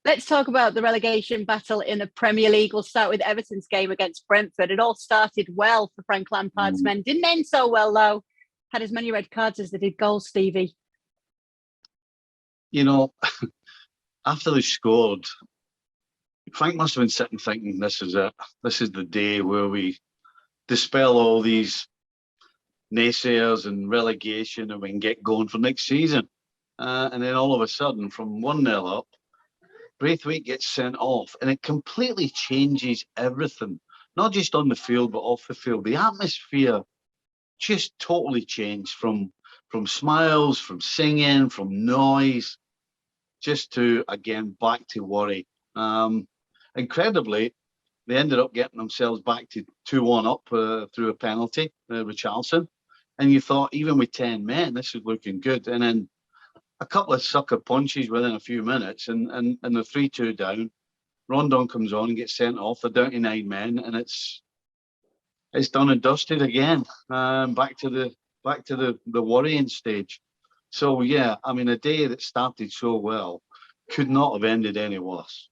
Let's talk about the relegation battle in the Premier League. We'll start with Everton's game against Brentford. It all started well for Frank Lampard's men. Didn't end so well, though. Had as many red cards as they did goals, Stevie. You know, after they scored, Frank must have been sitting thinking, this is it. This is the day where we dispel all these naysayers and relegation and we can get going for next season. And then all of a sudden, from 1-0 up, Braithwaite gets sent off, and it completely changes everything, not just on the field, but off the field. The atmosphere just totally changed from smiles, from singing, from noise, just to, again, back to worry. Incredibly, they ended up getting themselves back to 2-1 up through a penalty with Richarlison. And you thought, even with 10 men, this is looking good. And then a couple of sucker punches within a few minutes, and they're 3-2 down. Rondon comes on and gets sent off. They're down to 9 men, and it's done and dusted again. Back to the worrying stage. So yeah, I mean, a day that started so well could not have ended any worse.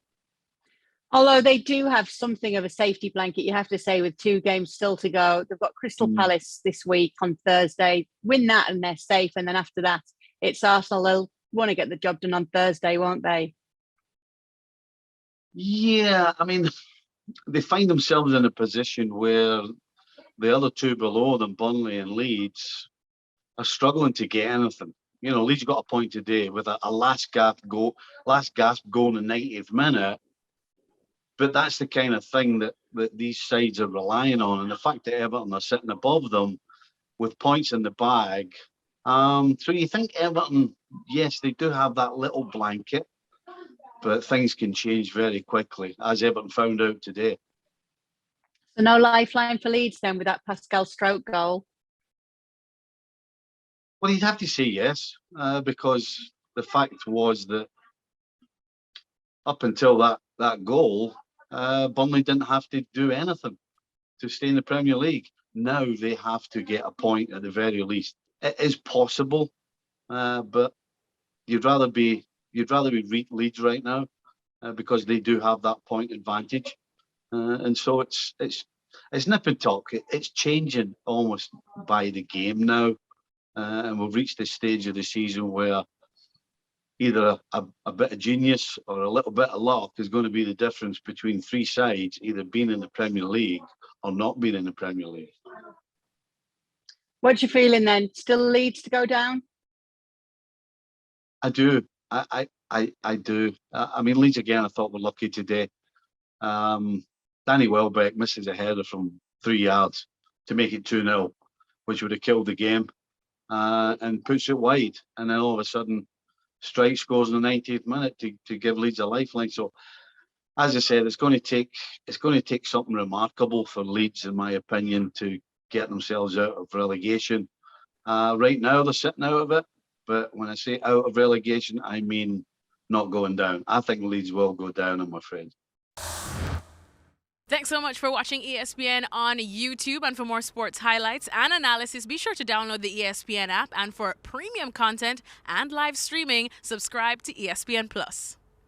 Although they do have something of a safety blanket, you have to say, with 2 games still to go. They've got Crystal Palace this week on Thursday. Win that and they're safe. And then after that, it's Arsenal. They'll want to get the job done on Thursday, won't they? Yeah, I mean, they find themselves in a position where the other 2 below them, Burnley and Leeds, are struggling to get anything. You know, Leeds got a point today with a last gasp goal in the 90th minute. But that's the kind of thing that these sides are relying on. And the fact that Everton are sitting above them with points in the bag. So you think Everton, yes, they do have that little blanket, but things can change very quickly, as Everton found out today. So no lifeline for Leeds then with that Pascal Stroke goal? Well, you'd have to say yes, because the fact was that up until that goal, Burnley didn't have to do anything to stay in the Premier League. Now they have to get a point at the very least. It is possible, but you'd rather be Leeds right now because they do have that point advantage, and so it's nip and tuck. It's changing almost by the game now, and we've reached this stage of the season where either a bit of genius or a little bit of luck is going to be the difference between 3 sides either being in the Premier League or not being in the Premier League. What's your feeling then? Still Leeds to go down? I do. I do. I mean, Leeds again, I thought were lucky today. Danny Welbeck misses a header from 3 yards to make it 2-0, which would have killed the game, and puts it wide. And then all of a sudden, Strike scores in the 90th minute to give Leeds a lifeline. So, as I said, it's going to take something remarkable for Leeds, in my opinion, to get themselves out of relegation. Right now, they're sitting out of it. But when I say out of relegation, I mean not going down. I think Leeds will go down, I'm afraid. Thanks so much for watching ESPN on YouTube. And for more sports highlights and analysis, be sure to download the ESPN app. And for premium content and live streaming, subscribe to ESPN Plus.